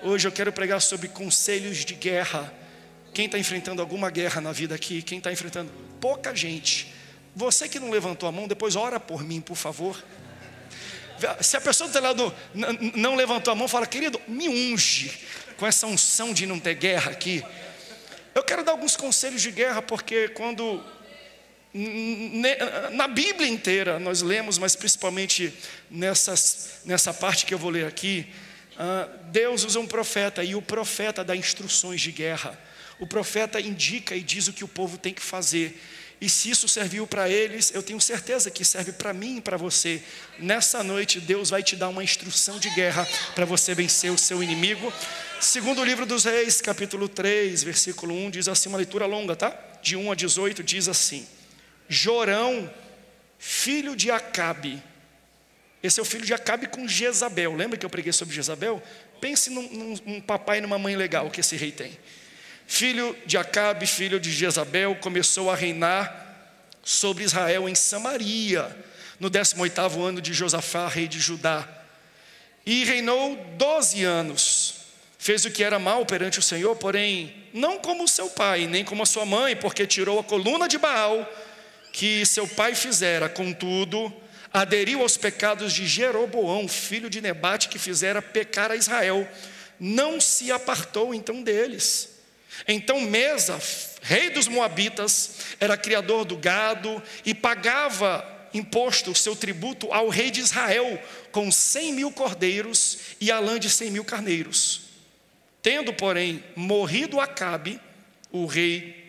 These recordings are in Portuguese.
Hoje eu quero pregar sobre conselhos de guerra. Quem está enfrentando alguma guerra na vida aqui? Quem está enfrentando? Pouca gente. Você que não levantou a mão, depois ora por mim, por favor. Se a pessoa do teu lado não levantou a mão, fala: querido, me unge com essa unção de não ter guerra aqui. Eu quero dar alguns conselhos de guerra, porque quando na Bíblia inteira nós lemos, mas principalmente nessa parte que eu vou ler aqui, Deus usa um profeta, e o profeta dá instruções de guerra. O profeta indica e diz o que o povo tem que fazer. E se isso serviu para eles, eu tenho certeza que serve para mim e para você. Nessa noite Deus vai te dar uma instrução de guerra para você vencer o seu inimigo. Segundo o livro dos Reis, capítulo 3, versículo 1, diz assim, uma leitura longa, tá? De 1 a 18, diz assim: Jorão, filho de Acabe. Esse é o filho de Acabe com Jezabel. Lembra que eu preguei sobre Jezabel? Pense num papai e numa mãe legal que esse rei tem. Filho de Acabe, filho de Jezabel, começou a reinar sobre Israel em Samaria, no 18º ano de Josafá, rei de Judá. E reinou 12 anos. Fez o que era mal perante o Senhor, porém não como seu pai, nem como a sua mãe, porque tirou a coluna de Baal que seu pai fizera. Contudo, aderiu aos pecados de Jeroboão, filho de Nebate, que fizera pecar a Israel. Não se apartou então deles. Então Mesa, rei dos Moabitas, era criador do gado e pagava imposto, seu tributo ao rei de Israel, com 100.000 cordeiros e a lã de 100.000 carneiros. Tendo, porém, morrido Acabe, o rei,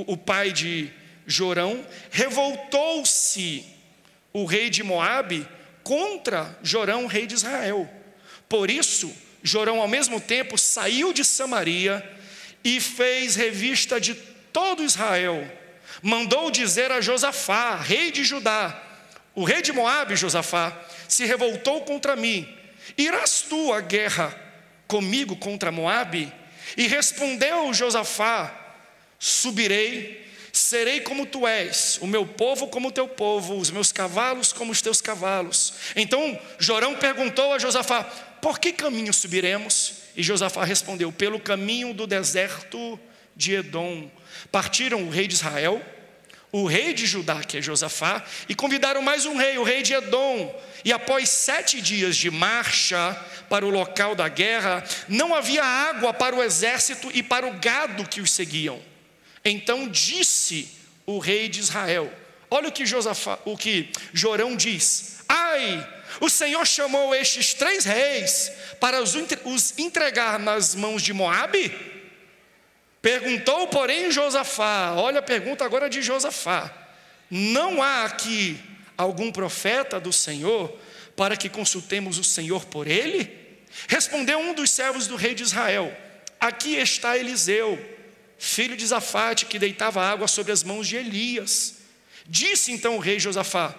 o pai de Jorão, revoltou-se o rei de Moabe contra Jorão, rei de Israel. Por isso, Jorão ao mesmo tempo saiu de Samaria e fez revista de todo Israel. Mandou dizer a Josafá, rei de Judá: o rei de Moabe, Josafá, se revoltou contra mim. Irás tu à guerra comigo contra Moabe? E respondeu Josafá: subirei, serei como tu és, o meu povo como o teu povo, os meus cavalos como os teus cavalos. Então Jorão perguntou a Josafá: por que caminho subiremos? E Josafá respondeu: pelo caminho do deserto de Edom. Partiram o rei de Israel, o rei de Judá, que é Josafá, e convidaram mais um rei, o rei de Edom. E após 7 dias de marcha para o local da guerra, não havia água para o exército e para o gado que os seguiam. Então disse o rei de Israel, olha o que Jorão diz: ai, o Senhor chamou estes 3 reis para os entregar nas mãos de Moabe? Perguntou, porém, Josafá, olha a pergunta agora de Josafá: não há aqui algum profeta do Senhor para que consultemos o Senhor por ele? Respondeu um dos servos do rei de Israel: aqui está Eliseu, filho de Zafate, que deitava água sobre as mãos de Elias. Disse então o rei Josafá: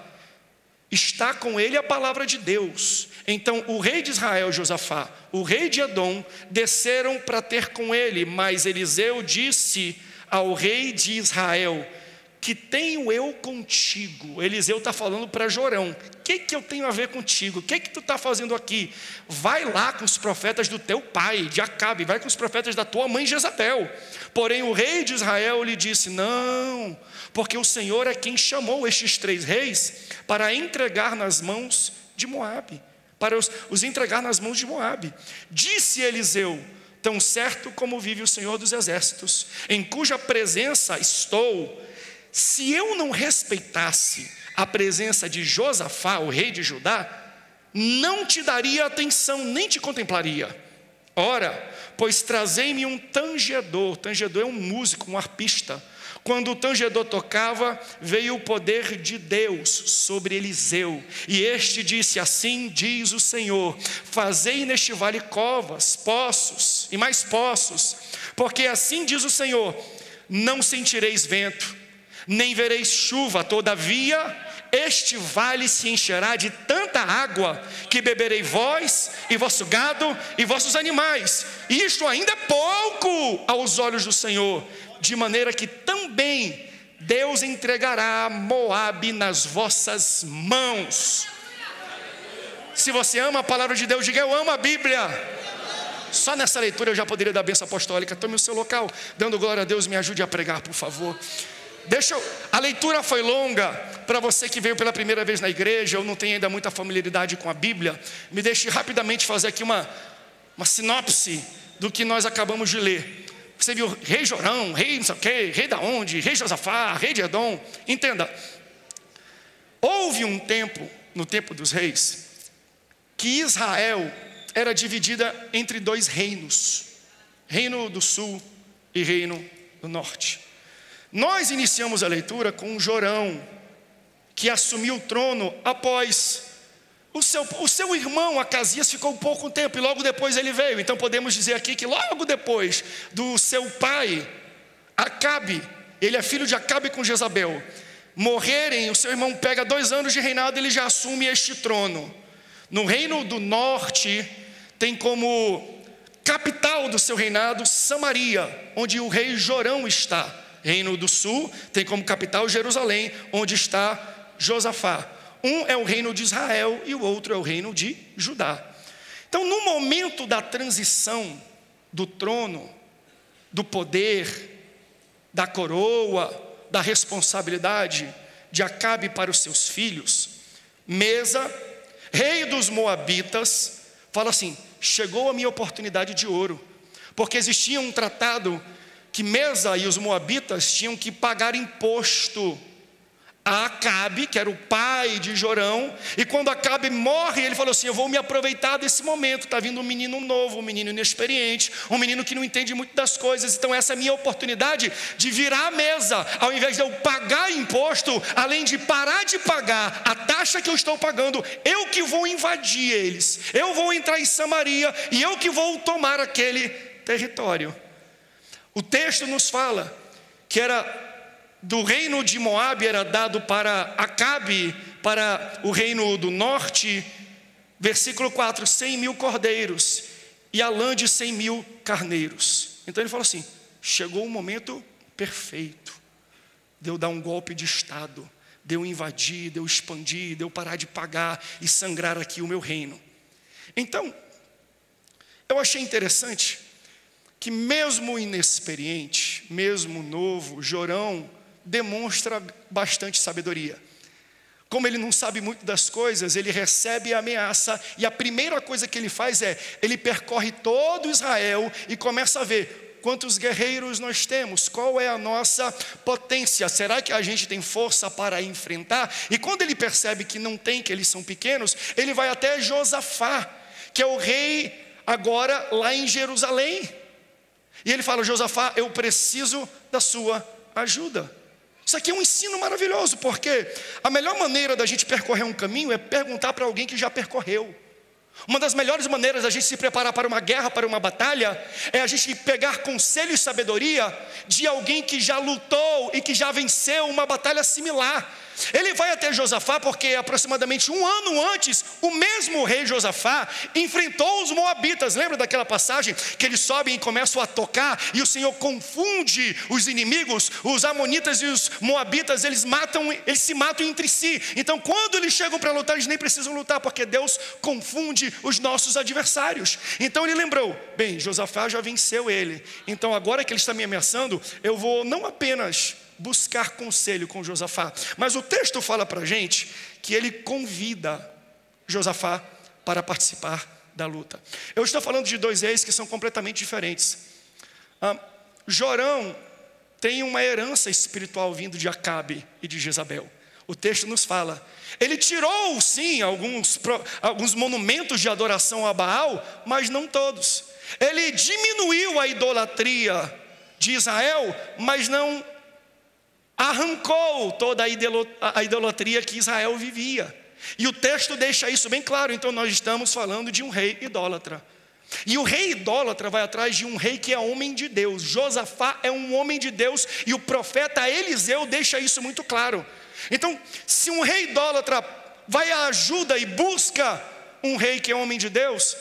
está com ele a palavra de Deus. Então o rei de Israel, Josafá, o rei de Edom, desceram para ter com ele. Mas Eliseu disse ao rei de Israel: que tenho eu contigo? Eliseu está falando para Jorão: o que eu tenho a ver contigo? O que tu está fazendo aqui? Vai lá com os profetas do teu pai, de Acabe, vai com os profetas da tua mãe Jezabel. Porém o rei de Israel lhe disse: não, porque o Senhor é quem chamou estes 3 reis para entregar nas mãos de Moabe, para os entregar nas mãos de Moabe. Disse Eliseu: tão certo como vive o Senhor dos exércitos, em cuja presença estou, se eu não respeitasse a presença de Josafá, o rei de Judá, não te daria atenção, nem te contemplaria. Ora, pois trazei-me um tangedor. Tangedor é um músico, um arpista. Quando o tangedor tocava, veio o poder de Deus sobre Eliseu. E este disse: assim diz o Senhor, fazei neste vale covas, poços e mais poços, porque assim diz o Senhor: não sentireis vento, nem vereis chuva, todavia este vale se encherá de tanta água, que beberei vós e vosso gado e vossos animais. Isto ainda é pouco aos olhos do Senhor, de maneira que também Deus entregará Moabe nas vossas mãos. Se você ama a palavra de Deus, diga: eu amo a Bíblia. Só nessa leitura eu já poderia dar a bênção apostólica. Tome o seu local, dando glória a Deus, me ajude a pregar, por favor. A leitura foi longa. Para você que veio pela primeira vez na igreja, ou não tem ainda muita familiaridade com a Bíblia, me deixe rapidamente fazer aqui uma sinopse do que nós acabamos de ler. Você viu rei Jorão, rei não sei o quê, rei da onde, rei Josafá, rei de Edom. Entenda, houve um tempo, no tempo dos reis, que Israel era dividida entre dois reinos, reino do sul e reino do norte. Nós iniciamos a leitura com Jorão, que assumiu o trono após o seu irmão Acasias ficou pouco tempo e logo depois ele veio. Então podemos dizer aqui que logo depois do seu pai Acabe, ele é filho de Acabe com Jezabel, morrerem, o seu irmão pega 2 anos de reinado e ele já assume este trono. No reino do norte tem como capital do seu reinado Samaria, onde o rei Jorão está. Reino do sul tem como capital Jerusalém, onde está Josafá. Um é o reino de Israel e o outro é o reino de Judá. Então, no momento da transição do trono, do poder, da coroa, da responsabilidade de Acabe para os seus filhos, Mesa, rei dos Moabitas, fala assim: chegou a minha oportunidade de ouro, porque existia um tratado que Mesa e os Moabitas tinham que pagar imposto a Acabe, que era o pai de Jorão, e quando Acabe morre, ele falou assim: eu vou me aproveitar desse momento, está vindo um menino novo, um menino inexperiente, um menino que não entende muito das coisas, então essa é a minha oportunidade de virar a mesa, ao invés de eu pagar imposto, além de parar de pagar a taxa que eu estou pagando, eu que vou invadir eles, eu vou entrar em Samaria, e eu que vou tomar aquele território. O texto nos fala que era do reino de Moabe, era dado para Acabe, para o reino do norte, versículo 4, 100.000 cordeiros e a lã de 100.000 carneiros. Então ele falou assim: chegou o momento perfeito de eu dar um golpe de estado, de eu invadir, de eu expandir, de eu parar de pagar e sangrar aqui o meu reino. Então, eu achei interessante que mesmo inexperiente, mesmo novo, Jorão demonstra bastante sabedoria. Como ele não sabe muito das coisas, ele recebe a ameaça, e a primeira coisa que ele faz é, ele percorre todo Israel e começa a ver quantos guerreiros nós temos, qual é a nossa potência, será que a gente tem força para enfrentar? E quando ele percebe que não tem, que eles são pequenos, ele vai até Josafá, que é o rei agora lá em Jerusalém, e ele fala: Josafá, eu preciso da sua ajuda. Isso aqui é um ensino maravilhoso, porque a melhor maneira da gente percorrer um caminho é perguntar para alguém que já percorreu. Uma das melhores maneiras da gente se preparar para uma guerra, para uma batalha, é a gente pegar conselho e sabedoria de alguém que já lutou e que já venceu uma batalha similar. Ele vai até Josafá porque aproximadamente 1 ano antes, o mesmo rei Josafá enfrentou os Moabitas. Lembra daquela passagem que eles sobem e começam a tocar e o Senhor confunde os inimigos? Os amonitas e os moabitas, eles se matam entre si. Então quando eles chegam para lutar, eles nem precisam lutar, porque Deus confunde os nossos adversários. Então ele lembrou: bem, Josafá já venceu ele, então agora que ele está me ameaçando, eu vou não apenas buscar conselho com Josafá, mas o texto fala para a gente que ele convida Josafá para participar da luta. Eu estou falando de 2 reis que são completamente diferentes. Jorão tem uma herança espiritual vindo de Acabe e de Jezabel. O texto nos fala, ele tirou sim alguns monumentos de adoração a Baal, mas não todos. Ele diminuiu a idolatria de Israel, mas não arrancou toda a idolatria que Israel vivia. E o texto deixa isso bem claro. Então nós estamos falando de um rei idólatra. E o rei idólatra vai atrás de um rei que é homem de Deus. Josafá é um homem de Deus, e o profeta Eliseu deixa isso muito claro. Então, se um rei idólatra vai à ajuda e busca um rei que é homem de Deus,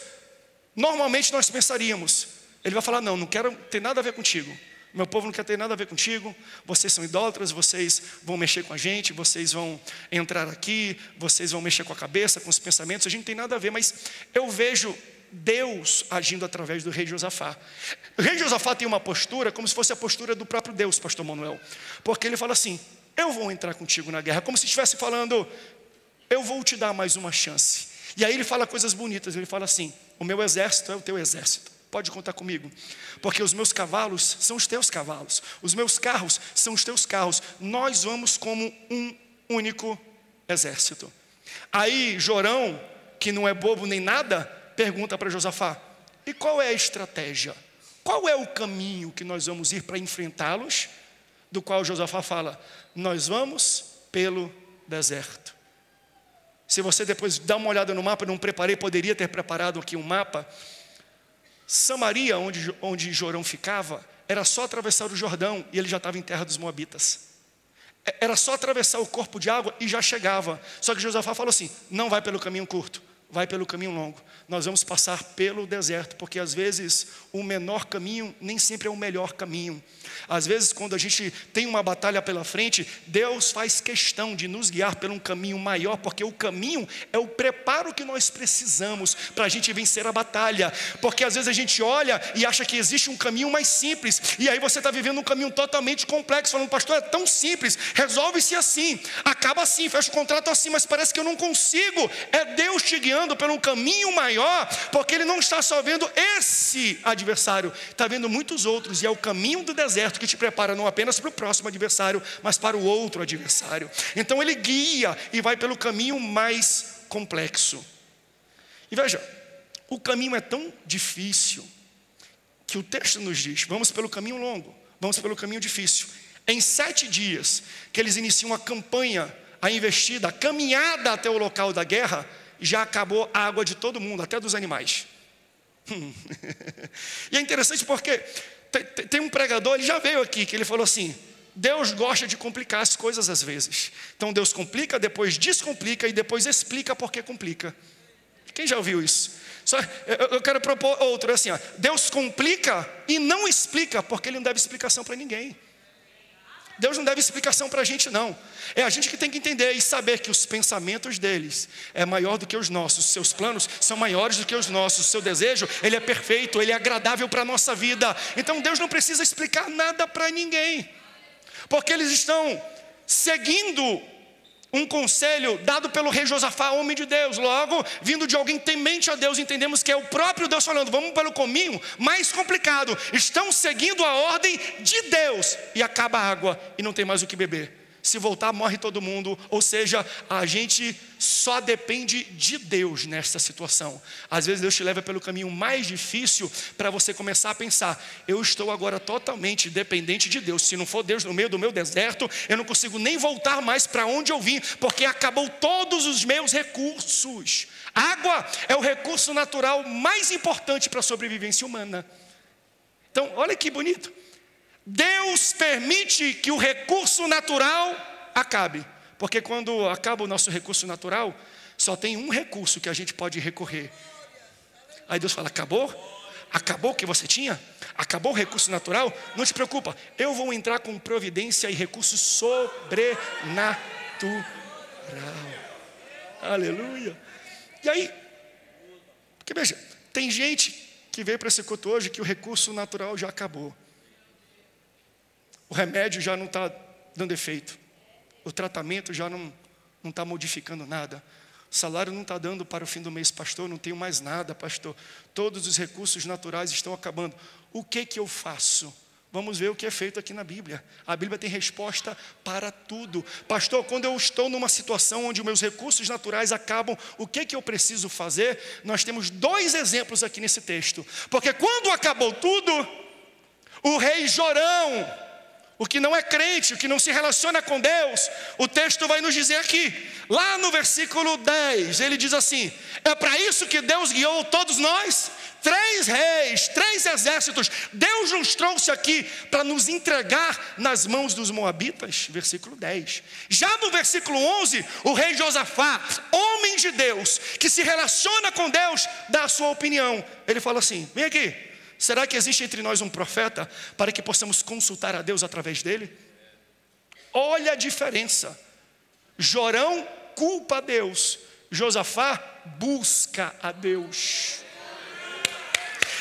normalmente nós pensaríamos, ele vai falar: não quero ter nada a ver contigo, meu povo não quer ter nada a ver contigo, vocês são idólatras, vocês vão mexer com a gente, vocês vão entrar aqui, vocês vão mexer com a cabeça, com os pensamentos, a gente não tem nada a ver. Mas eu vejo Deus agindo através do rei Josafá. O rei Josafá tem uma postura como se fosse a postura do próprio Deus, pastor Manuel. Porque ele fala assim, eu vou entrar contigo na guerra. Como se estivesse falando, eu vou te dar mais uma chance. E aí ele fala coisas bonitas, ele fala assim, o meu exército é o teu exército. Pode contar comigo, porque os meus cavalos são os teus cavalos. Os meus carros são os teus carros. Nós vamos como um único exército. Aí Jorão, que não é bobo nem nada, pergunta para Josafá, e qual é a estratégia? Qual é o caminho que nós vamos ir para enfrentá-los? Do qual Josafá fala, nós vamos pelo deserto. Se você depois dá uma olhada no mapa, não preparei, poderia ter preparado aqui um mapa. Samaria, onde Jorão ficava, era só atravessar o Jordão e ele já estava em terra dos Moabitas. Era só atravessar o corpo de água e já chegava. Só que Josafá falou assim, não vai pelo caminho curto, vai pelo caminho longo. Nós vamos passar pelo deserto, porque às vezes o menor caminho nem sempre é o melhor caminho. Às vezes quando a gente tem uma batalha pela frente, Deus faz questão de nos guiar por um caminho maior, porque o caminho é o preparo que nós precisamos para a gente vencer a batalha. Porque às vezes a gente olha e acha que existe um caminho mais simples, e aí você está vivendo um caminho totalmente complexo, falando, pastor, é tão simples, resolve-se assim, acaba assim, fecha o contrato assim, mas parece que eu não consigo. É Deus te guiando por um caminho maior, porque Ele não está só vendo esse adversário, está vendo muitos outros, e é o caminho do deserto que te prepara não apenas para o próximo adversário, mas para o outro adversário. Então Ele guia e vai pelo caminho mais complexo. E veja, o caminho é tão difícil que o texto nos diz, vamos pelo caminho longo, vamos pelo caminho difícil. Em 7 dias que eles iniciam a campanha, a investida, a caminhada até o local da guerra, já acabou a água de todo mundo, até dos animais. E é interessante porque tem um pregador, ele já veio aqui, que ele falou assim, Deus gosta de complicar as coisas às vezes. Então Deus complica, depois descomplica e depois explica porque complica. Quem já ouviu isso? Eu quero propor outro, assim, ó, Deus complica e não explica, porque Ele não deve explicação para ninguém. Deus não deve explicação para a gente não. É a gente que tem que entender e saber que os pensamentos deles é maior do que os nossos. Seus planos são maiores do que os nossos. Seu desejo, ele é perfeito, ele é agradável para a nossa vida. Então Deus não precisa explicar nada para ninguém, porque eles estão seguindo um conselho dado pelo rei Josafá, homem de Deus. Logo, vindo de alguém temente a Deus, entendemos que é o próprio Deus falando, vamos pelo caminho mais complicado. Estão seguindo a ordem de Deus e acaba a água e não tem mais o que beber. Se voltar, morre todo mundo. Ou seja, a gente só depende de Deus nessa situação. Às vezes Deus te leva pelo caminho mais difícil para você começar a pensar, eu estou agora totalmente dependente de Deus. Se não for Deus no meio do meu deserto, eu não consigo nem voltar mais para onde eu vim, porque acabou todos os meus recursos. Água é o recurso natural mais importante para a sobrevivência humana. Então, olha que bonito. Deus permite que o recurso natural acabe, porque quando acaba o nosso recurso natural, só tem um recurso que a gente pode recorrer. Aí Deus fala, acabou? Acabou o que você tinha? Acabou o recurso natural? Não te preocupa, eu vou entrar com providência e recurso sobrenatural. Aleluia. E aí, porque veja, tem gente que veio para esse culto hoje que o recurso natural já acabou. O remédio já não está dando efeito. O tratamento já não está modificando nada. O salário não está dando para o fim do mês, pastor. Não tenho mais nada, pastor. Todos os recursos naturais estão acabando. O que eu faço? Vamos ver o que é feito aqui na Bíblia. A Bíblia tem resposta para tudo. Pastor, quando eu estou numa situação onde os meus recursos naturais acabam, o que eu preciso fazer? Nós temos 2 exemplos aqui nesse texto. Porque quando acabou tudo, o rei Jorão, o que não é crente, o que não se relaciona com Deus, o texto vai nos dizer aqui, lá no versículo 10, ele diz assim, é para isso que Deus guiou todos nós, 3 reis, 3 exércitos, Deus nos trouxe aqui para nos entregar nas mãos dos moabitas, versículo 10. Já no versículo 11, o rei Josafá, homem de Deus, que se relaciona com Deus, dá a sua opinião, ele fala assim, vem aqui, será que existe entre nós um profeta para que possamos consultar a Deus através dele? Olha a diferença. Jorão culpa a Deus, Josafá busca a Deus.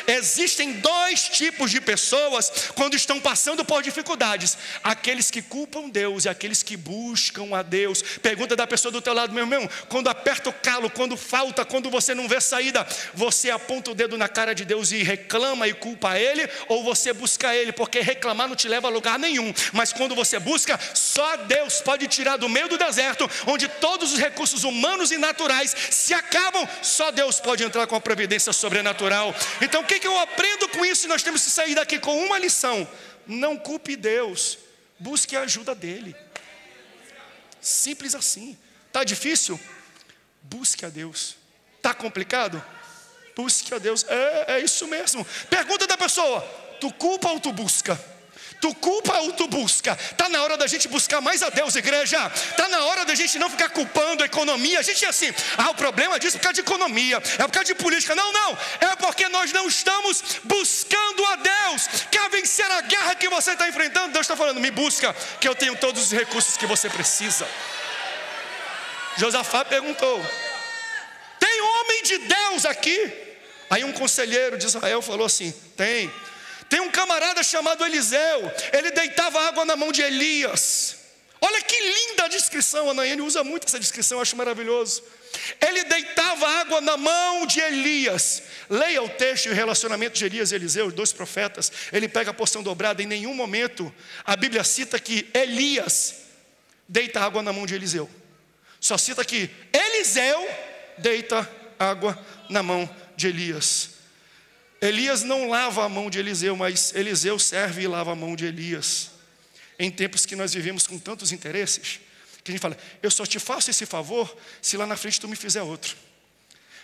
existem dois tipos de pessoas quando estão passando por dificuldades: aqueles que culpam Deus e aqueles que buscam a Deus. Pergunta da pessoa do teu lado: meu irmão, quando aperta o calo, quando falta, quando você não vê saída, você aponta o dedo na cara de Deus e reclama e culpa Ele, ou você busca Ele? Porque reclamar não te leva a lugar nenhum, mas quando você busca, só Deus pode tirar do meio do deserto, onde todos os recursos humanos e naturais se acabam, só Deus pode entrar com a providência sobrenatural. Então o que eu aprendo com isso? Nós temos que sair daqui com uma lição: não culpe Deus, busque a ajuda dEle. Simples assim. Está difícil? Busque a Deus. Está complicado? Busque a Deus. É isso mesmo. Pergunta da pessoa: tu culpa ou tu busca? Tu culpa ou tu busca? Está na hora da gente buscar mais a Deus, igreja. Está na hora da gente não ficar culpando a economia. A gente é assim: o problema disso é por causa de economia, é por causa de política. Não, é porque nós não estamos buscando a Deus. Quer vencer a guerra que você está enfrentando? Deus está falando: me busca, que eu tenho todos os recursos que você precisa. Josafá perguntou: tem homem de Deus aqui? Aí um conselheiro de Israel falou assim: tem um camarada chamado Eliseu, ele deitava água na mão de Elias. Olha que linda a descrição, Anaíne usa muito essa descrição, eu acho maravilhoso. Ele deitava água na mão de Elias. Leia o texto e o relacionamento de Elias e Eliseu, os dois profetas. Ele pega a porção dobrada. Em nenhum momento a Bíblia cita que Elias deita água na mão de Eliseu. Só cita que Eliseu deita água na mão de Elias. Elias não lava a mão de Eliseu, mas Eliseu serve e lava a mão de Elias. Em tempos que nós vivemos com tantos interesses, que a gente fala: eu só te faço esse favor se lá na frente tu me fizer outro,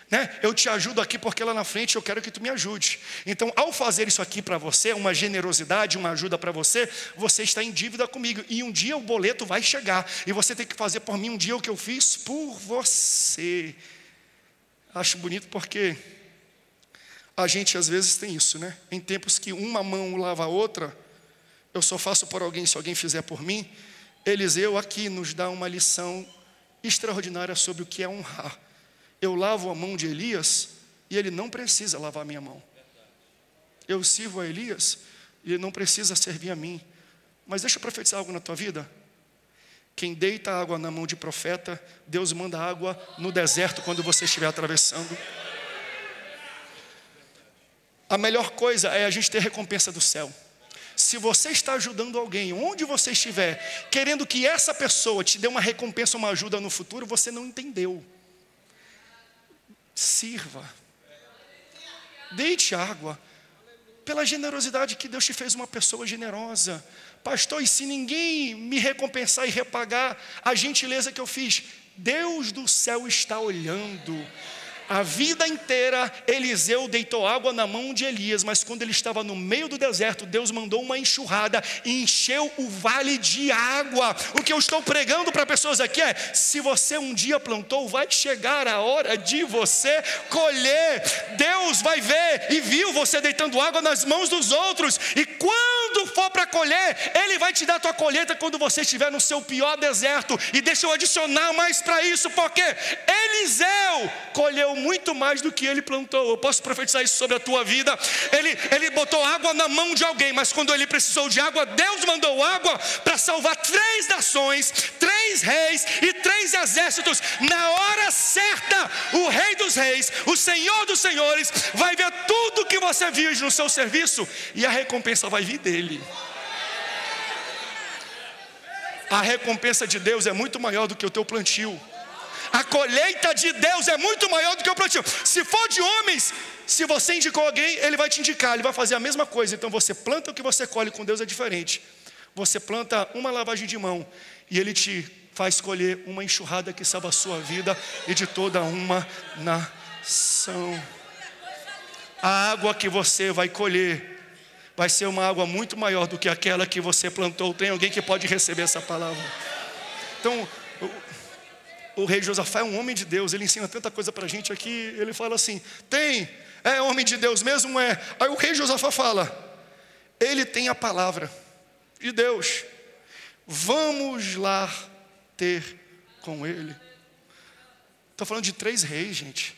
né? Eu te ajudo aqui porque lá na frente eu quero que tu me ajude. Então, ao fazer isso aqui para você, uma generosidade, uma ajuda para você, você está em dívida comigo, e um dia o boleto vai chegar, e você tem que fazer por mim um dia o que eu fiz por você. Acho bonito porque a gente às vezes tem isso, né? Em tempos que uma mão lava a outra, eu só faço por alguém se alguém fizer por mim. Eliseu aqui nos dá uma lição extraordinária sobre o que é honrar. Eu lavo a mão de Elias e ele não precisa lavar a minha mão. Eu sirvo a Elias e ele não precisa servir a mim. Mas deixa eu profetizar algo na tua vida. Quem deita água na mão de profeta, Deus manda água no deserto quando você estiver atravessando. A melhor coisa é a gente ter recompensa do céu. Se você está ajudando alguém, onde você estiver, querendo que essa pessoa te dê uma recompensa, uma ajuda no futuro, você não entendeu. Sirva. Deite água. Pela generosidade que Deus te fez uma pessoa generosa. Pastor, e se ninguém me recompensar e repagar a gentileza que eu fiz? Deus do céu está olhando. A vida inteira Eliseu deitou água na mão de Elias, mas quando ele estava no meio do deserto, Deus mandou uma enxurrada e encheu o vale de água. O que eu estou pregando para pessoas aqui é: se você um dia plantou, vai chegar a hora de você colher. Deus vai ver e viu você deitando água nas mãos dos outros, e quando for para colher, Ele vai te dar a tua colheita quando você estiver no seu pior deserto. E deixa eu adicionar mais para isso, porque Eliseu colheu muito mais do que ele plantou. Eu posso profetizar isso sobre a tua vida. Ele botou água na mão de alguém, mas quando ele precisou de água, Deus mandou água para salvar 3 nações, 3 reis e 3 exércitos. Na hora certa, o Rei dos Reis, o Senhor dos Senhores, vai ver tudo que você viu no seu serviço, e a recompensa vai vir dele. A recompensa de Deus é muito maior do que o teu plantio. A colheita de Deus é muito maior do que o plantio. Se for de homens, se você indicou alguém, ele vai te indicar, ele vai fazer a mesma coisa. Então você planta, o que você colhe com Deus é diferente. Você planta uma lavagem de mão e Ele te faz colher uma enxurrada que salva a sua vida e de toda uma nação. A água que você vai colher vai ser uma água muito maior do que aquela que você plantou. Tem alguém que pode receber essa palavra? Então, o rei Josafá é um homem de Deus, ele ensina tanta coisa para a gente aqui. Ele fala assim: é homem de Deus mesmo? É. Aí o rei Josafá fala: ele tem a palavra de Deus, vamos lá ter com ele. Estou falando de 3 reis, gente.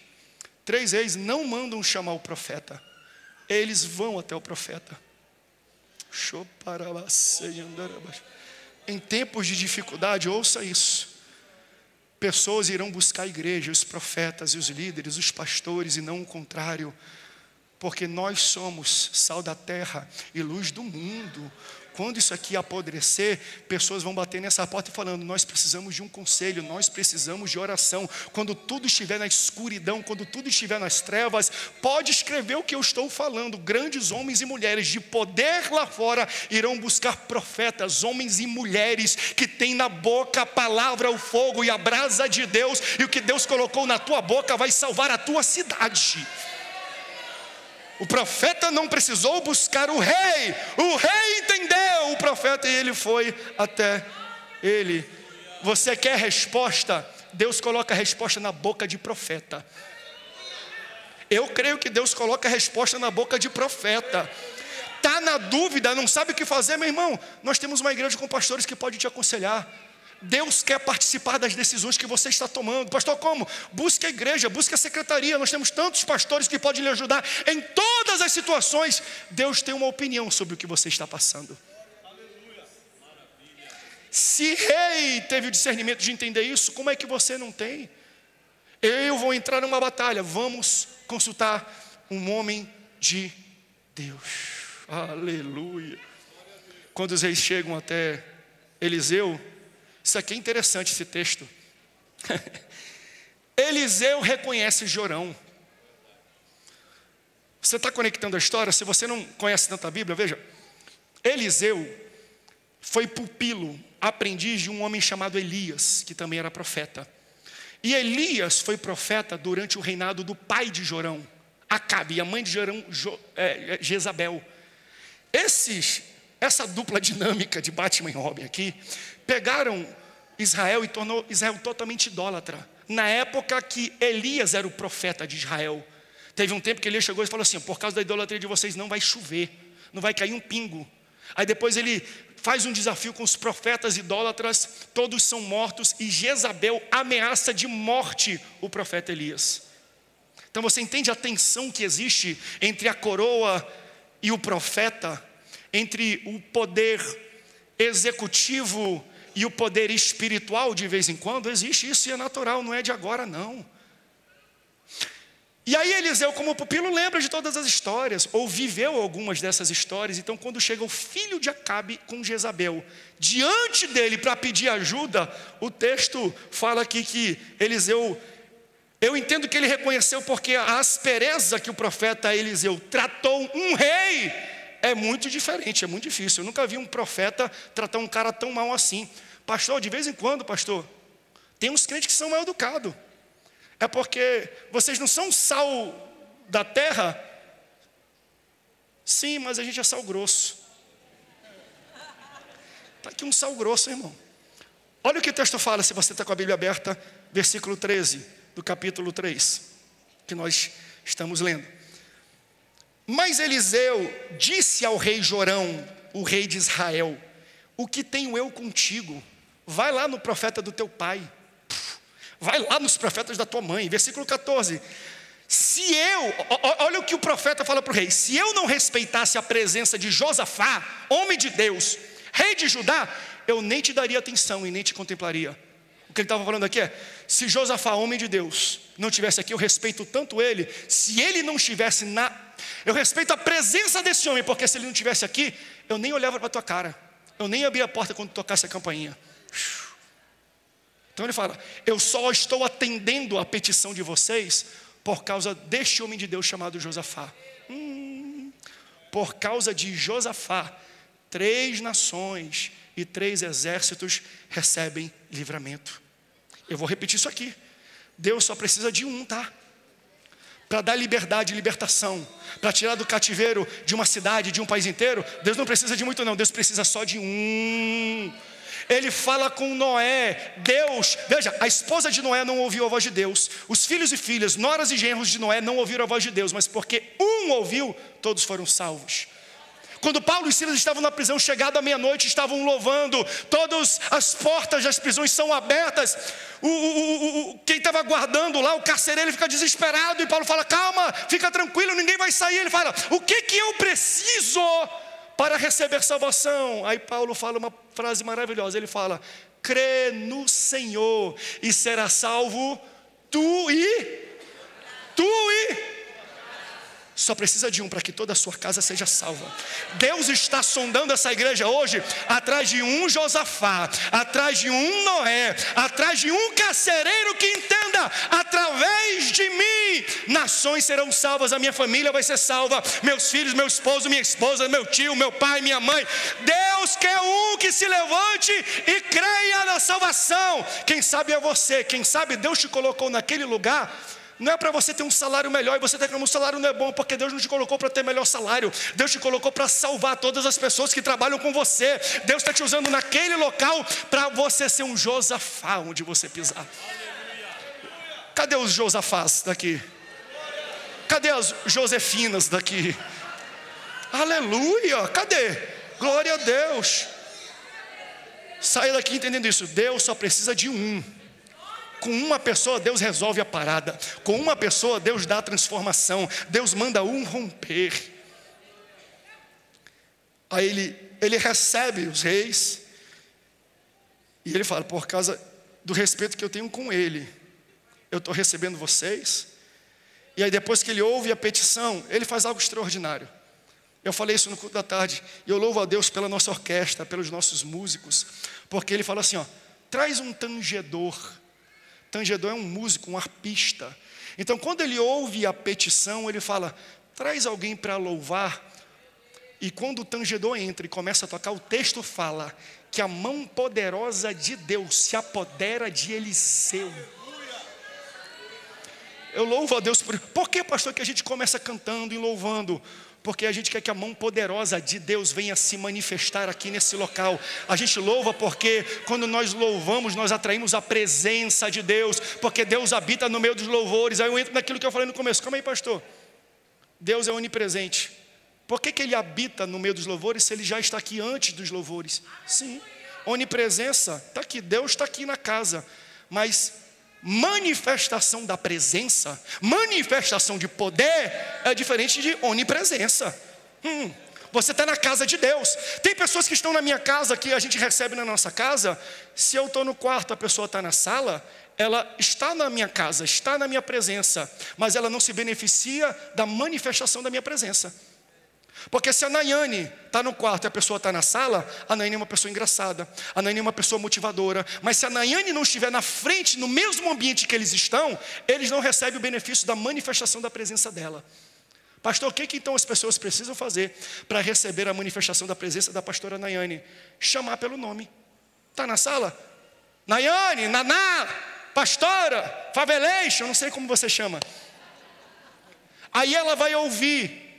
3 reis não mandam chamar o profeta, eles vão até o profeta. Em tempos de dificuldade, ouça isso. Pessoas irão buscar a igreja, os profetas e os líderes, os pastores, e não o contrário. Porque nós somos sal da terra e luz do mundo. Quando isso aqui apodrecer, pessoas vão bater nessa porta e falando: nós precisamos de um conselho, nós precisamos de oração. Quando tudo estiver na escuridão, quando tudo estiver nas trevas, pode escrever o que eu estou falando. Grandes homens e mulheres de poder lá fora irão buscar profetas, homens e mulheres que têm na boca a palavra, o fogo e a brasa de Deus. E o que Deus colocou na tua boca vai salvar a tua cidade. O profeta não precisou buscar o rei entendeu o profeta e ele foi até ele. Você quer resposta? Deus coloca a resposta na boca de profeta. Eu creio que Deus coloca a resposta na boca de profeta. Está na dúvida, não sabe o que fazer, meu irmão? Nós temos uma igreja com pastores que pode te aconselhar. Deus quer participar das decisões que você está tomando. Pastor, como? Busque a igreja, busque a secretaria. Nós temos tantos pastores que podem lhe ajudar em todas as situações. Deus tem uma opinião sobre o que você está passando. Se rei teve o discernimento de entender isso, como é que você não tem? Eu vou entrar numa batalha. Vamos consultar um homem de Deus. Aleluia. Quando os reis chegam até Eliseu, isso aqui é interessante, esse texto. Eliseu reconhece Jorão. Você está conectando a história? Se você não conhece tanto a Bíblia, veja. Eliseu foi pupilo, aprendiz de um homem chamado Elias, que também era profeta. E Elias foi profeta durante o reinado do pai de Jorão, Acabe, e a mãe de Jorão, Jezabel. Essa dupla dinâmica de Batman e Robin aqui, pegaram Israel e tornou Israel totalmente idólatra. Na época que Elias era o profeta de Israel, teve um tempo que Elias chegou e falou assim: por causa da idolatria de vocês não vai chover, não vai cair um pingo. Aí depois ele faz um desafio com os profetas idólatras, todos são mortos, e Jezabel ameaça de morte o profeta Elias. Então você entende a tensão que existe entre a coroa e o profeta, entre o poder executivo e o poder espiritual. De vez em quando existe isso e é natural, não é de agora não. E aí Eliseu, como pupilo, lembra de todas as histórias, ou viveu algumas dessas histórias. Então quando chega o filho de Acabe com Jezabel diante dele para pedir ajuda, o texto fala aqui que Eliseu, eu entendo que ele reconheceu, porque a aspereza que o profeta Eliseu tratou um rei é muito diferente, é muito difícil. Eu nunca vi um profeta tratar um cara tão mal assim. Pastor, de vez em quando, pastor, tem uns crentes que são mal educados. É porque vocês não são sal da terra? Sim, mas a gente é sal grosso. Está aqui um sal grosso, irmão. Olha o que o texto fala, se você está com a Bíblia aberta, versículo 13, do capítulo 3, que nós estamos lendo. Mas Eliseu disse ao rei Jorão, o rei de Israel: o que tenho eu contigo? Vai lá no profeta do teu pai, vai lá nos profetas da tua mãe. Versículo 14. Olha o que o profeta fala para o rei: se eu não respeitasse a presença de Josafá, homem de Deus, rei de Judá, eu nem te daria atenção e nem te contemplaria. O que ele estava falando aqui é: se Josafá, homem de Deus, não estivesse aqui, eu respeito tanto ele. Se ele não estivesse eu respeito a presença desse homem, porque se ele não estivesse aqui, eu nem olhava para a tua cara, eu nem abria a porta quando tocasse a campainha. Então ele fala: eu só estou atendendo a petição de vocês por causa deste homem de Deus chamado Josafá. Por causa de Josafá, 3 nações e 3 exércitos recebem livramento. Eu vou repetir isso aqui. Deus só precisa de um, tá? Para dar liberdade e libertação, para tirar do cativeiro de uma cidade, de um país inteiro. Deus não precisa de muito não, Deus precisa só de um. Ele fala com Noé. Deus, veja, a esposa de Noé não ouviu a voz de Deus, os filhos e filhas, noras e genros de Noé não ouviram a voz de Deus, mas porque um ouviu, todos foram salvos. Quando Paulo e Silas estavam na prisão, chegado à meia-noite, estavam louvando, todas as portas das prisões são abertas. Quem estava guardando lá, o carcereiro, ele fica desesperado, e Paulo fala: calma, fica tranquilo, ninguém vai sair. Ele fala: o que eu preciso para receber salvação? Aí Paulo fala uma frase maravilhosa, ele fala: crê no Senhor e será salvo tu e... Só precisa de um para que toda a sua casa seja salva. Deus está sondando essa igreja hoje atrás de um Josafá, atrás de um Noé, atrás de um carcereiro que entenda: através de mim nações serão salvas, a minha família vai ser salva, meus filhos, meu esposo, minha esposa, meu tio, meu pai, minha mãe. Deus quer um que se levante e creia na salvação. Quem sabe é você, quem sabe Deus te colocou naquele lugar. Não é para você ter um salário melhor, e você tem que um salário não é bom, porque Deus não te colocou para ter melhor salário. Deus te colocou para salvar todas as pessoas que trabalham com você. Deus está te usando naquele local para você ser um Josafá onde você pisar. Cadê os Josafás daqui? Cadê as Josefinas daqui? Aleluia, cadê? Glória a Deus. Saia daqui entendendo isso. Deus só precisa de um. Com uma pessoa Deus resolve a parada. Com uma pessoa Deus dá a transformação. Deus manda um romper. Aí ele recebe os reis. E ele fala: por causa do respeito que eu tenho com ele, eu estou recebendo vocês. E aí depois que ele ouve a petição, ele faz algo extraordinário. Eu falei isso no culto da tarde. E eu louvo a Deus pela nossa orquestra, pelos nossos músicos. Porque ele fala assim: traz um tangedor. Tangedor é um músico, um arpista. Então quando ele ouve a petição, ele fala: traz alguém para louvar. E quando o tangedor entra e começa a tocar, o texto fala que a mão poderosa de Deus se apodera de Eliseu. Eu louvo a Deus por que, pastor, que a gente começa cantando e louvando? Porque a gente quer que a mão poderosa de Deus venha se manifestar aqui nesse local. A gente louva porque quando nós louvamos, nós atraímos a presença de Deus, porque Deus habita no meio dos louvores. Aí eu entro naquilo que eu falei no começo: calma aí, pastor, Deus é onipresente. Por que Ele habita no meio dos louvores se Ele já está aqui antes dos louvores? Sim, onipresença está aqui, Deus está aqui na casa. Mas manifestação da presença, manifestação de poder é diferente de onipresença. Você está na casa de Deus. Tem pessoas que estão na minha casa, que a gente recebe na nossa casa. Se eu estou no quarto, a pessoa está na sala, ela está na minha casa, está na minha presença, mas ela não se beneficia da manifestação da minha presença. Porque se a Nayane está no quarto e a pessoa está na sala, a Nayane é uma pessoa engraçada, a Nayane é uma pessoa motivadora. Mas se a Nayane não estiver na frente, no mesmo ambiente que eles estão, eles não recebem o benefício da manifestação da presença dela. Pastor, o que então as pessoas precisam fazer para receber a manifestação da presença da pastora Nayane? Chamar pelo nome. Está na sala? Nayane, Naná, pastora, Favelation, não sei como você chama. Aí ela vai ouvir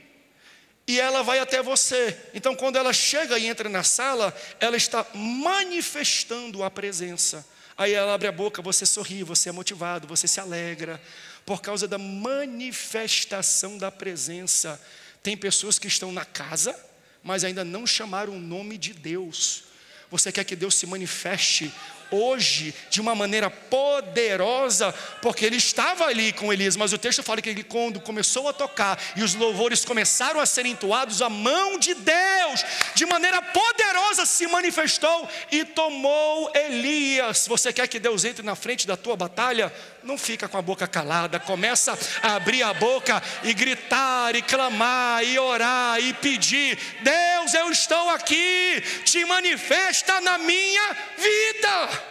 e ela vai até você. Então quando ela chega e entra na sala, ela está manifestando a presença. Aí ela abre a boca, você sorri, você é motivado, você se alegra, por causa da manifestação da presença. Tem pessoas que estão na casa, mas ainda não chamaram o nome de Deus. Você quer que Deus se manifeste hoje de uma maneira poderosa, porque ele estava ali com Elias, mas o texto fala que ele, quando começou a tocar e os louvores começaram a ser entoados, a mão de Deus de maneira poderosa se manifestou e tomou Elias. Você quer que Deus entre na frente da tua batalha? Não fica com a boca calada, começa a abrir a boca e gritar, e clamar, e orar, e pedir: Deus, eu estou aqui, te manifesta na minha vida.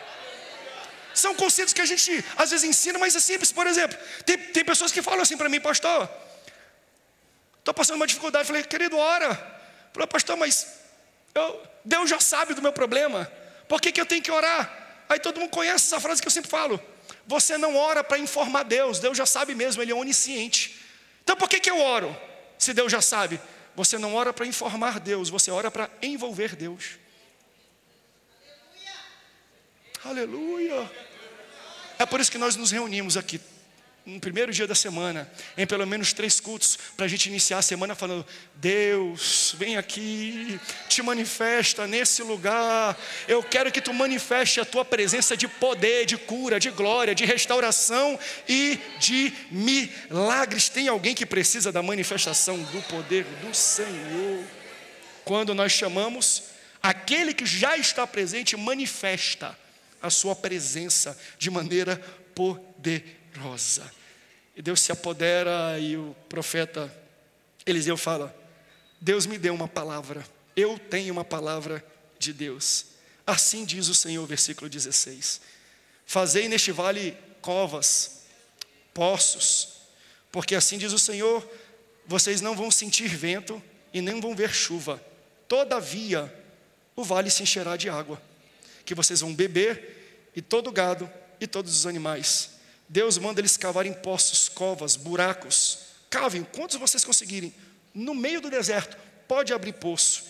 São conceitos que a gente às vezes ensina, mas é simples. Por exemplo, tem pessoas que falam assim para mim: pastor, estou passando uma dificuldade. Eu falei: querido, ora. Falei: pastor, mas Deus já sabe do meu problema, por que eu tenho que orar? Aí todo mundo conhece essa frase que eu sempre falo: você não ora para informar Deus, Deus já sabe mesmo, Ele é onisciente. Então por que eu oro, se Deus já sabe? Você não ora para informar Deus, você ora para envolver Deus. Aleluia. É por isso que nós nos reunimos aqui no primeiro dia da semana, em pelo menos 3 cultos, para a gente iniciar a semana falando: Deus, vem aqui, te manifesta nesse lugar. Eu quero que tu manifeste a tua presença de poder, de cura, de glória, de restauração e de milagres. Tem alguém que precisa da manifestação do poder do Senhor? Quando nós chamamos, aquele que já está presente manifesta a sua presença de maneira poderosa. E Deus se apodera, e o profeta Eliseu fala: Deus me deu uma palavra, eu tenho uma palavra de Deus. Assim diz o Senhor, versículo 16: fazei neste vale covas, poços, porque assim diz o Senhor, vocês não vão sentir vento e nem vão ver chuva, todavia o vale se encherá de água, que vocês vão beber, e todo o gado e todos os animais. Deus manda eles cavarem poços, covas, buracos. Cavem quantos vocês conseguirem. No meio do deserto, pode abrir poço,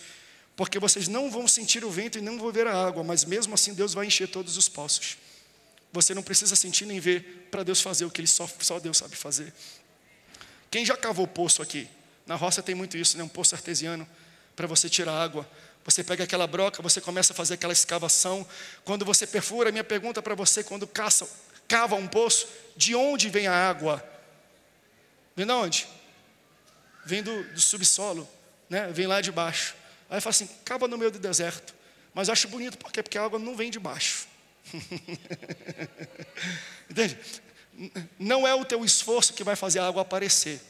porque vocês não vão sentir o vento e não vão ver a água, mas mesmo assim Deus vai encher todos os poços. Você não precisa sentir nem ver para Deus fazer o que só Deus sabe fazer. Quem já cavou poço aqui? Na roça tem muito isso, né? Um poço artesiano para você tirar água. Você pega aquela broca, você começa a fazer aquela escavação. Quando você perfura, minha pergunta para você: quando cava um poço, de onde vem a água? Vem de onde? Vem do subsolo, né? Vem lá de baixo. Aí fala assim: cava no meio do deserto. Mas eu acho bonito, por quê? Porque a água não vem de baixo. Entende? Não é o teu esforço que vai fazer a água aparecer.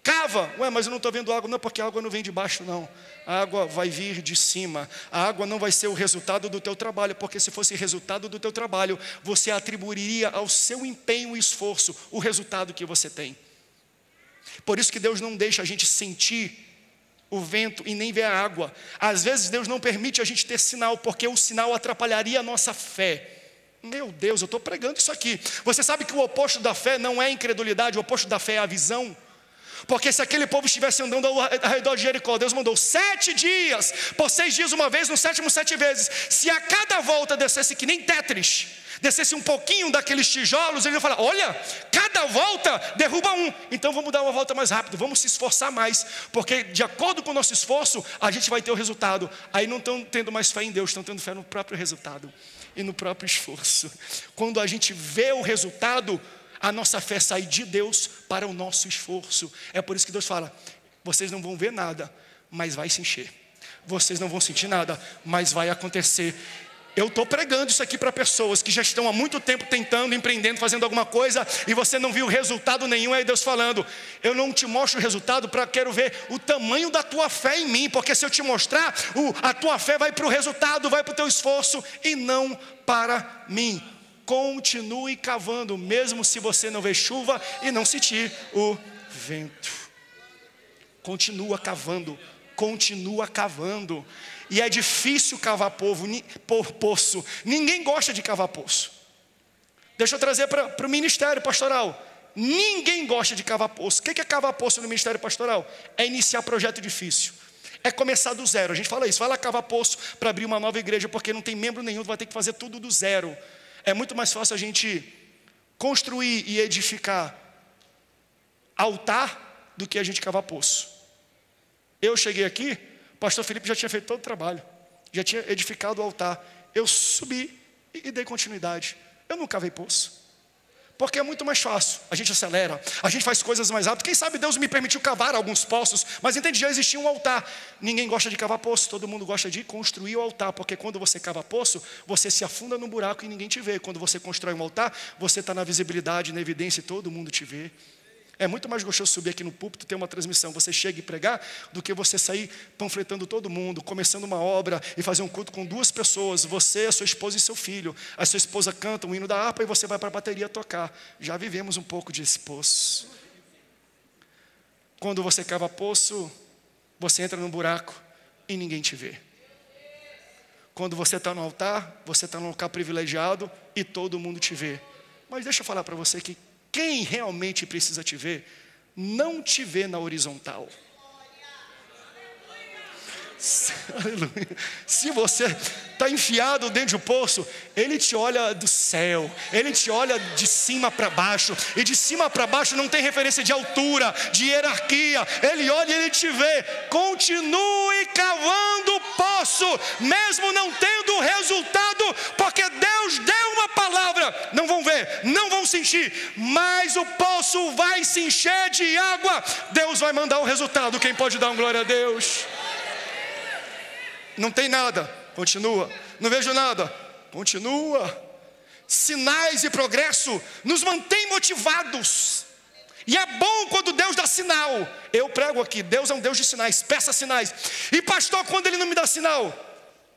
Cava, mas eu não estou vendo água. Não, porque a água não vem de baixo, não. A água vai vir de cima. A água não vai ser o resultado do teu trabalho, porque se fosse resultado do teu trabalho, você atribuiria ao seu empenho e esforço o resultado que você tem. Por isso que Deus não deixa a gente sentir o vento e nem ver a água. Às vezes Deus não permite a gente ter sinal, porque o sinal atrapalharia a nossa fé. Meu Deus, eu estou pregando isso aqui. Você sabe que o oposto da fé não é a incredulidade, o oposto da fé é a visão. Porque se aquele povo estivesse andando ao redor de Jericó, Deus mandou 7 dias, por 6 dias uma vez, no 7º 7 vezes. Se a cada volta descesse que nem Tetris, descesse um pouquinho daqueles tijolos, ele ia falar: olha, cada volta derruba um, então vamos dar uma volta mais rápido, vamos se esforçar mais, porque de acordo com o nosso esforço, a gente vai ter o resultado. Aí não estão tendo mais fé em Deus, estão tendo fé no próprio resultado e no próprio esforço. Quando a gente vê o resultado, a nossa fé sai de Deus para o nosso esforço. É por isso que Deus fala: vocês não vão ver nada, mas vai se encher. Vocês não vão sentir nada, mas vai acontecer. Eu estou pregando isso aqui para pessoas que já estão há muito tempo tentando, empreendendo, fazendo alguma coisa, e você não viu resultado nenhum. Aí Deus falando: eu não te mostro o resultado, quero ver o tamanho da tua fé em mim, porque se eu te mostrar, a tua fé vai para o resultado, vai para o teu esforço e não para mim. Continue cavando, mesmo se você não vê chuva e não sentir o vento. Continua cavando, continua cavando. E é difícil cavar poço. Ninguém gosta de cavar poço. Deixa eu trazer para o ministério pastoral. Ninguém gosta de cavar poço. O que é cavar poço no ministério pastoral? É iniciar projeto difícil. É começar do zero. A gente fala isso: vai lá cavar poço para abrir uma nova igreja, porque não tem membro nenhum, vai ter que fazer tudo do zero. É muito mais fácil a gente construir e edificar altar do que a gente cavar poço. Eu cheguei aqui, o pastor Felipe já tinha feito todo o trabalho, já tinha edificado o altar. Eu subi e dei continuidade. Eu não cavei poço, porque é muito mais fácil. A gente acelera, a gente faz coisas mais rápido. Quem sabe Deus me permitiu cavar alguns poços, mas entende, já existia um altar. Ninguém gosta de cavar poço, todo mundo gosta de construir o altar, porque quando você cava poço, você se afunda no buraco e ninguém te vê. Quando você constrói um altar, você está na visibilidade, na evidência, e todo mundo te vê. É muito mais gostoso subir aqui no púlpito, ter uma transmissão, você chega e pregar, do que você sair panfletando todo mundo, começando uma obra e fazer um culto com 2 pessoas, você, a sua esposa e seu filho. A sua esposa canta um hino da harpa e você vai para a bateria tocar. Já vivemos um pouco desse poço. Quando você cava poço, você entra num buraco e ninguém te vê. Quando você está no altar, você está num local privilegiado e todo mundo te vê. Mas deixa eu falar para você que quem realmente precisa te ver, não te vê na horizontal. Aleluia. Se você está enfiado dentro de um poço, Ele te olha do céu, Ele te olha de cima para baixo, e de cima para baixo não tem referência de altura, de hierarquia. Ele olha e Ele te vê. Continue cavando o poço, mesmo não tendo resultado, porque Deus deu uma palavra. Não vão ver, não vão sentir, mas o poço vai se encher de água. Deus vai mandar o resultado. Quem pode dar uma glória a Deus? Não tem nada, continua. Não vejo nada, continua. Sinais e progresso nos mantém motivados. E é bom quando Deus dá sinal. Eu prego aqui, Deus é um Deus de sinais, peça sinais. E pastor, quando Ele não me dá sinal,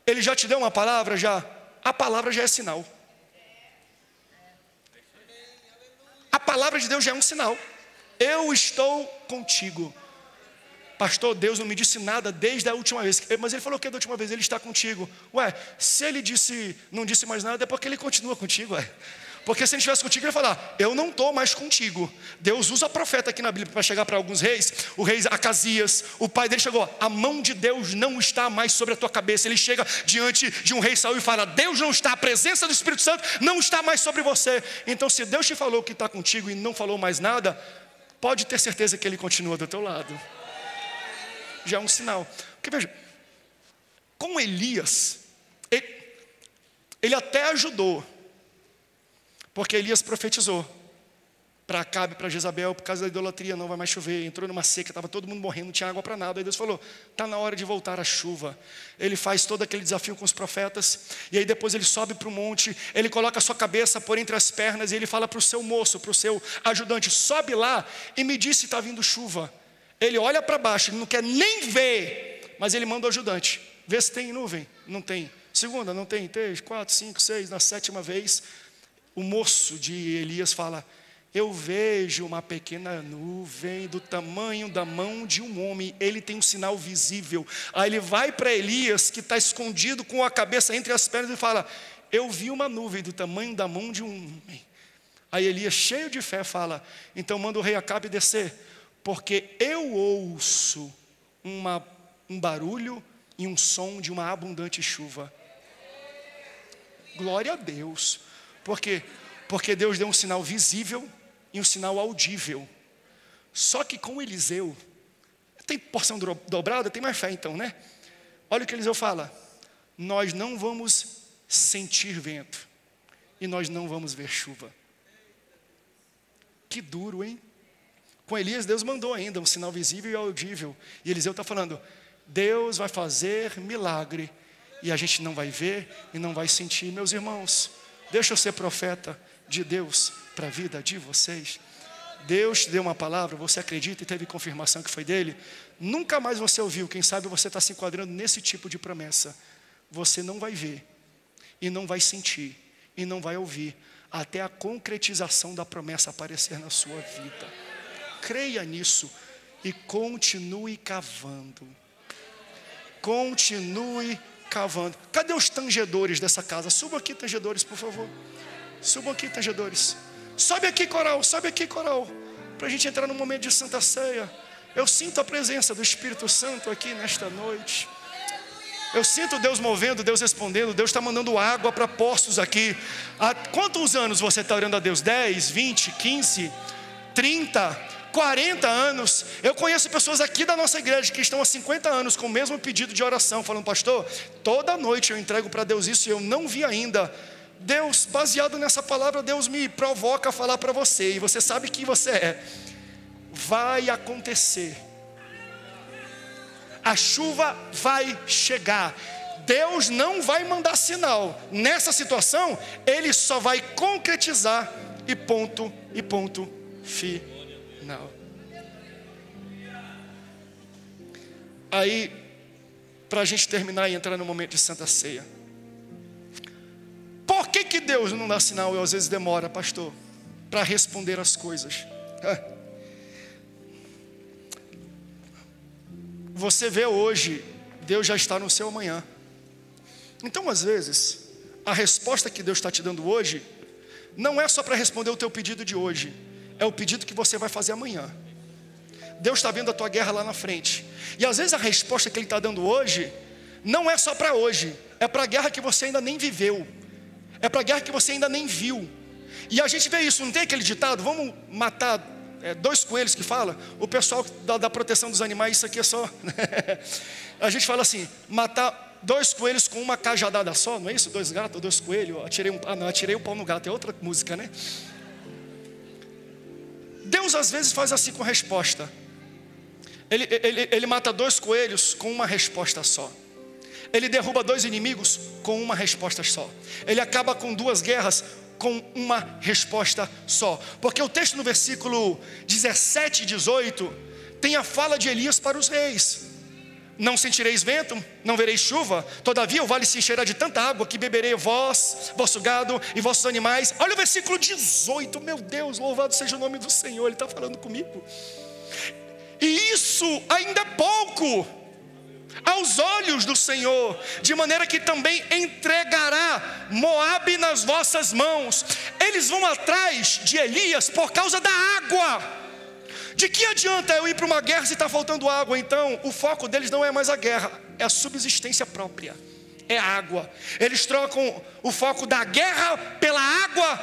Ele já te deu uma palavra já? A palavra já é sinal. A palavra de Deus já é um sinal. Eu estou contigo. Pastor, Deus não me disse nada desde a última vez. Mas Ele falou que da última vez Ele está contigo. Ué, se Ele não disse mais nada, é porque Ele continua contigo, ué. Porque se Ele estivesse contigo, Ele ia falar, eu não estou mais contigo. Deus usa profeta aqui na Bíblia para chegar para alguns reis. O rei Acasias, o pai dele chegou, a mão de Deus não está mais sobre a tua cabeça. Ele chega diante de um rei Saul e fala, Deus não está, a presença do Espírito Santo não está mais sobre você. Então se Deus te falou que está contigo e não falou mais nada, pode ter certeza que Ele continua do teu lado. Já é um sinal. Porque veja, com Elias, ele até ajudou, porque Elias profetizou para Acabe e para Jezabel, por causa da idolatria, não vai mais chover. Entrou numa seca, estava todo mundo morrendo, não tinha água para nada. Aí Deus falou, está na hora de voltar a chuva. Ele faz todo aquele desafio com os profetas, e aí depois ele sobe para o monte, ele coloca a sua cabeça por entre as pernas, e ele fala para o seu moço, para o seu ajudante, sobe lá e me diz se está vindo chuva. Ele olha para baixo, ele não quer nem ver, mas ele manda o ajudante, vê se tem nuvem. Não tem. Segunda, não tem. 3, 4, 5, 6, na 7ª vez, o moço de Elias fala, eu vejo uma pequena nuvem do tamanho da mão de um homem. Ele tem um sinal visível. Aí ele vai para Elias, que está escondido com a cabeça entre as pernas, e fala, eu vi uma nuvem do tamanho da mão de um homem. Aí Elias, cheio de fé, fala, então manda o rei Acabe descer, porque eu ouço um barulho e um som de uma abundante chuva. Glória a Deus. Por quê? Porque Deus deu um sinal visível e um sinal audível. Só que com Eliseu, tem porção dobrada, tem mais fé então, né? Olha o que Eliseu fala, nós não vamos sentir vento e nós não vamos ver chuva. Que duro, hein? Com Elias, Deus mandou ainda um sinal visível e audível. E Eliseu está falando, Deus vai fazer milagre, e a gente não vai ver e não vai sentir. Meus irmãos, deixa eu ser profeta de Deus para a vida de vocês. Deus te deu uma palavra, você acredita e teve confirmação que foi dele. Nunca mais você ouviu, quem sabe você está se enquadrando nesse tipo de promessa. Você não vai ver, e não vai sentir, e não vai ouvir, até a concretização da promessa aparecer na sua vida. Creia nisso e continue cavando. Continue cavando. Cadê os tangedores dessa casa? Subam aqui, tangedores, por favor. Subam aqui, tangedores. Sobe aqui, coral, para a gente entrar no momento de Santa Ceia. Eu sinto a presença do Espírito Santo aqui nesta noite. Eu sinto Deus movendo, Deus respondendo. Deus está mandando água para poços aqui. Há quantos anos você está orando a Deus? 10, 20, 15, 30, 40 anos. Eu conheço pessoas aqui da nossa igreja que estão há 50 anos com o mesmo pedido de oração, falando, pastor, toda noite eu entrego para Deus isso e eu não vi ainda. Deus, baseado nessa palavra, Deus me provoca a falar para você, e você sabe quem você é. Vai acontecer. A chuva vai chegar. Deus não vai mandar sinal. Nessa situação, Ele só vai concretizar e ponto final. Aí, para a gente terminar e entrar no momento de Santa Ceia. Por que Deus não dá sinal e às vezes demora, pastor, para responder as coisas? Você vê hoje, Deus já está no seu amanhã. Então, às vezes, a resposta que Deus está te dando hoje não é só para responder o teu pedido de hoje, é o pedido que você vai fazer amanhã. Deus está vendo a tua guerra lá na frente. E às vezes a resposta que Ele está dando hoje não é só para hoje, é para a guerra que você ainda nem viveu, é para a guerra que você ainda nem viu. E a gente vê isso, não tem aquele ditado, vamos matar 2 coelhos que fala? O pessoal da proteção dos animais, isso aqui é só a gente fala assim, matar 2 coelhos com uma cajadada só, não é isso? 2 gatos, 2 coelhos, atirei o pau no gato, é outra música, né? Deus às vezes faz assim com a resposta. Ele mata 2 coelhos com uma resposta só. Ele derruba 2 inimigos com uma resposta só. Ele acaba com 2 guerras com uma resposta só. Porque o texto no versículo 17 e 18 tem a fala de Elias para os reis. Não sentireis vento, não vereis chuva, todavia o vale se encherá de tanta água que beberei vós, vosso gado e vossos animais. Olha o versículo 18, meu Deus, louvado seja o nome do Senhor, Ele está falando comigo. E isso ainda é pouco aos olhos do Senhor, de maneira que também entregará Moabe nas vossas mãos. Eles vão atrás de Elias por causa da água. De que adianta eu ir para uma guerra se está faltando água? Então o foco deles não é mais a guerra, é a subsistência própria, é a água. Eles trocam o foco da guerra pela água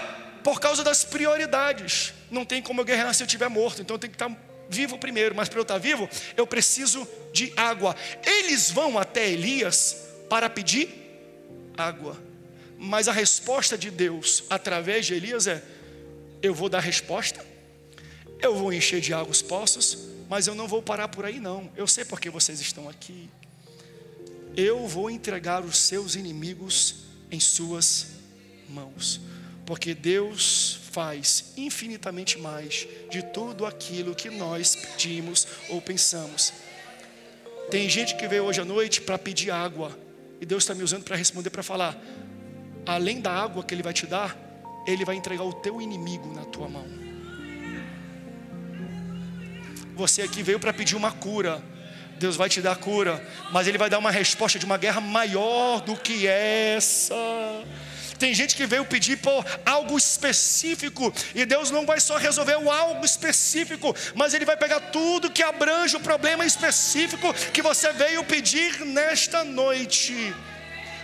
por causa das prioridades. Não tem como eu guerrear se eu estiver morto, então eu tenho que estar vivo primeiro. Mas para eu estar vivo, eu preciso de água. Eles vão até Elias para pedir água, mas a resposta de Deus através de Elias é: eu vou dar resposta, eu vou encher de água os poços, mas eu não vou parar por aí não. Eu sei porque vocês estão aqui. Eu vou entregar os seus inimigos em suas mãos, porque Deus faz infinitamente mais de tudo aquilo que nós pedimos ou pensamos. Tem gente que veio hoje à noite para pedir água, e Deus está me usando para responder, para falar: além da água que Ele vai te dar, Ele vai entregar o teu inimigo na tua mão. Você aqui veio para pedir uma cura, Deus vai te dar cura, mas Ele vai dar uma resposta de uma guerra maior do que essa. Tem gente que veio pedir por algo específico, e Deus não vai só resolver o algo específico, mas Ele vai pegar tudo que abrange o problema específico que você veio pedir nesta noite.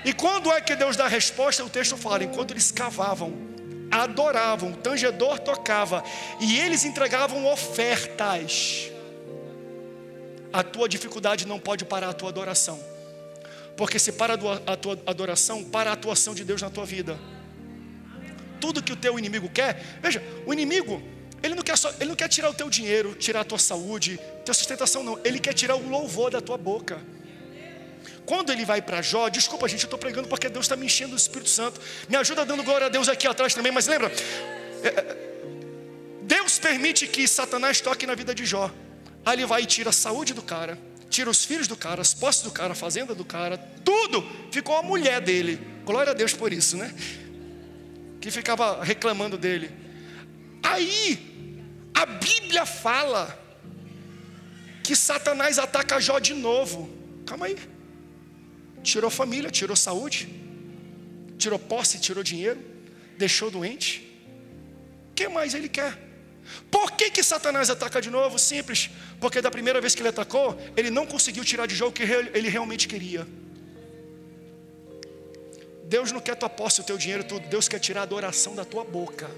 E quando é que Deus dá a resposta? O texto fala: enquanto eles cavavam, adoravam, o tangedor tocava e eles entregavam ofertas. A tua dificuldade não pode parar a tua adoração, porque se para a tua adoração, para a atuação de Deus na tua vida. Tudo que o teu inimigo quer, veja, o inimigo, ele não quer tirar o teu dinheiro, tirar a tua saúde, tua sustentação, não. Ele quer tirar o louvor da tua boca. Quando ele vai para Jó, desculpa gente, eu estou pregando porque Deus está me enchendo do Espírito Santo. Me ajuda dando glória a Deus aqui atrás também. Mas lembra, Deus permite que Satanás toque na vida de Jó. Aí ele vai e tira a saúde do cara, tira os filhos do cara, as posses do cara, a fazenda do cara, tudo. Ficou a mulher dele, glória a Deus por isso, né? Que ficava reclamando dele. Aí a Bíblia fala que Satanás ataca Jó de novo. Calma aí. Tirou família, tirou saúde, tirou posse, tirou dinheiro, deixou doente. O que mais ele quer? Por que Satanás ataca de novo? Simples, porque da primeira vez que ele atacou, ele não conseguiu tirar de Jó o que ele realmente queria. Deus não quer tua posse, o teu dinheiro, tudo. Deus quer tirar a adoração da tua boca.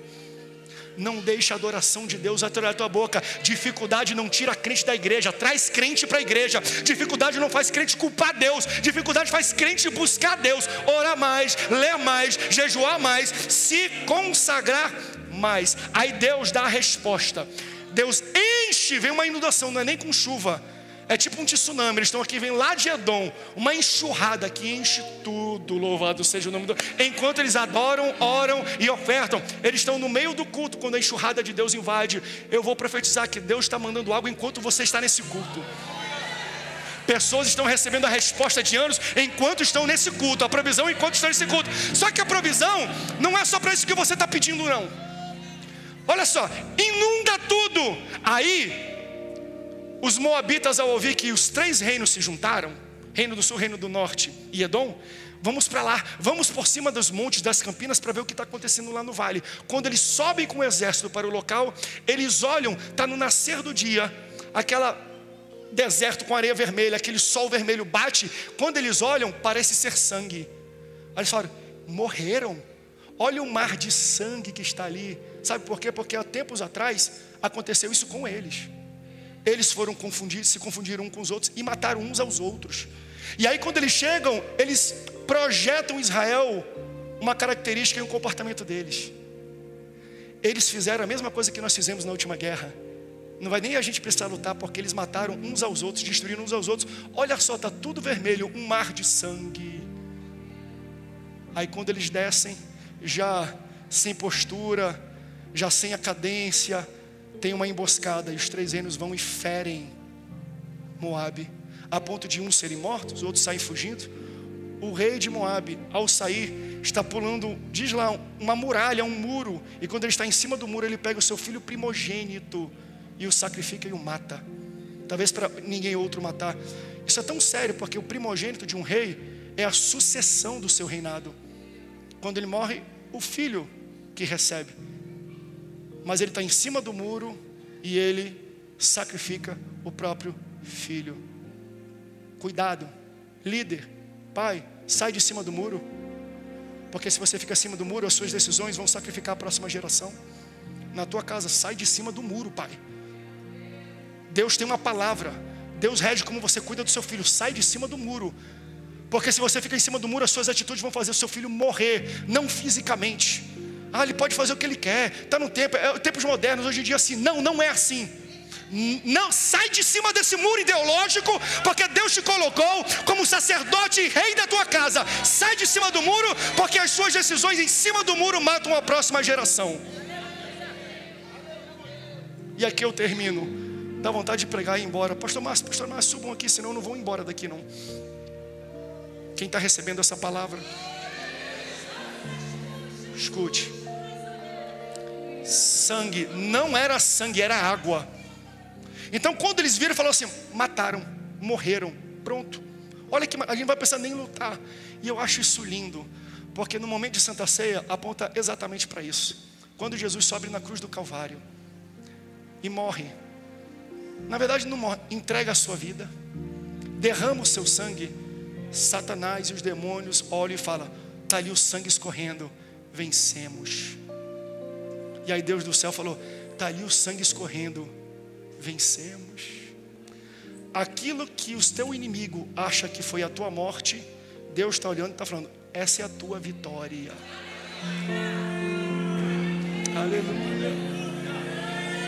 Não deixa a adoração de Deus atirar a tua boca. Dificuldade não tira crente da igreja, traz crente para a igreja. Dificuldade não faz crente culpar Deus. Dificuldade faz crente buscar Deus, orar mais, ler mais, jejuar mais, se consagrar mais. Aí Deus dá a resposta. Deus enche, vem uma inundação, não é nem com chuva, é tipo um tsunami. Eles estão aqui, vem lá de Edom, uma enxurrada que enche tudo, louvado seja o nome do Deus. Enquanto eles adoram, oram e ofertam, eles estão no meio do culto. Quando a enxurrada de Deus invade, eu vou profetizar que Deus está mandando água enquanto você está nesse culto. Pessoas estão recebendo a resposta de anos enquanto estão nesse culto, a provisão enquanto estão nesse culto. Só que a provisão não é só para isso que você está pedindo, não. Olha só, inunda tudo. Aí os moabitas, ao ouvir que os 3 reinos se juntaram, reino do sul, reino do norte e Edom, vamos para lá, vamos por cima dos montes, das campinas, para ver o que está acontecendo lá no vale. Quando eles sobem com o exército para o local, eles olham, está no nascer do dia, aquela deserto com areia vermelha, aquele sol vermelho bate. Quando eles olham, parece ser sangue. Aí eles falam: morreram. Olha o mar de sangue que está ali. Sabe por quê? Porque há tempos atrás aconteceu isso com eles. Eles foram confundidos, se confundiram uns com os outros e mataram uns aos outros. E aí quando eles chegam, eles projetam em Israel uma característica e um comportamento deles. Eles fizeram a mesma coisa que nós fizemos na última guerra. Não vai nem a gente precisar lutar, porque eles mataram uns aos outros, destruíram uns aos outros. Olha só, está tudo vermelho, um mar de sangue. Aí quando eles descem, já sem postura, já sem a cadência, tem uma emboscada, e os 3 reinos vão e ferem Moabe, a ponto de uns serem mortos, outros saem fugindo. O rei de Moabe, ao sair, está pulando, diz lá, uma muralha, um muro, e quando ele está em cima do muro, ele pega o seu filho primogênito e o sacrifica e o mata, talvez para ninguém outro matar. Isso é tão sério, porque o primogênito de um rei é a sucessão do seu reinado. Quando ele morre, o filho que recebe, mas ele está em cima do muro e ele sacrifica o próprio filho. Cuidado, líder, pai, sai de cima do muro, porque se você fica acima do muro, as suas decisões vão sacrificar a próxima geração. Na tua casa, sai de cima do muro, pai. Deus tem uma palavra, Deus rege como você cuida do seu filho. Sai de cima do muro, porque se você fica em cima do muro, as suas atitudes vão fazer o seu filho morrer, não fisicamente. Ele pode fazer o que ele quer, está no tempo, tempos modernos, hoje em dia assim. Não é assim. Não, sai de cima desse muro ideológico, porque Deus te colocou como sacerdote e rei da tua casa. Sai de cima do muro, porque as suas decisões em cima do muro matam a próxima geração. E aqui eu termino. Dá vontade de pregar e ir embora. Pastor Márcio, subam aqui, senão eu não vou embora daqui não. Quem está recebendo essa palavra, escute. Sangue não era sangue, era água. Então quando eles viram, falaram assim: mataram, morreram, pronto. Olha que a gente não vai precisar nem lutar. E eu acho isso lindo, porque no momento de Santa Ceia aponta exatamente para isso. Quando Jesus sobe na cruz do Calvário e morre, na verdade não morre, entrega a sua vida, derrama o seu sangue. Satanás e os demônios olham e falam: está ali o sangue escorrendo, vencemos. E aí Deus do céu falou: está ali o sangue escorrendo, vencemos. Aquilo que o teu inimigo acha que foi a tua morte, Deus está olhando e está falando: essa é a tua vitória. Aleluia.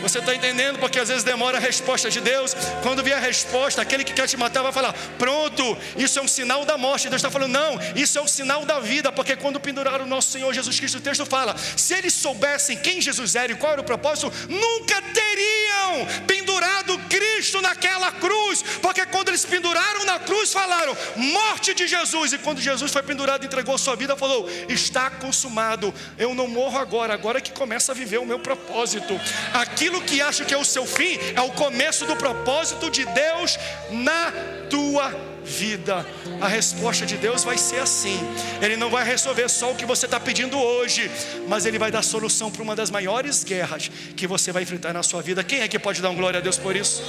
Você está entendendo? Porque às vezes demora a resposta de Deus. Quando vier a resposta, aquele que quer te matar vai falar: pronto, isso é um sinal da morte. Deus está falando: não, isso é um sinal da vida. Porque quando penduraram o nosso Senhor Jesus Cristo, o texto fala: se eles soubessem quem Jesus era e qual era o propósito, nunca teriam pendurado Cristo naquela cruz. Porque quando eles penduraram na cruz, falaram: morte de Jesus. E quando Jesus foi pendurado e entregou sua vida, falou: está consumado. Eu não morro agora que começa a viver o meu propósito. Aquilo que acho que é o seu fim é o começo do propósito de Deus na tua vida. A resposta de Deus vai ser assim. Ele não vai resolver só o que você está pedindo hoje, mas Ele vai dar solução para uma das maiores guerras que você vai enfrentar na sua vida. Quem é que pode dar um glória a Deus por isso?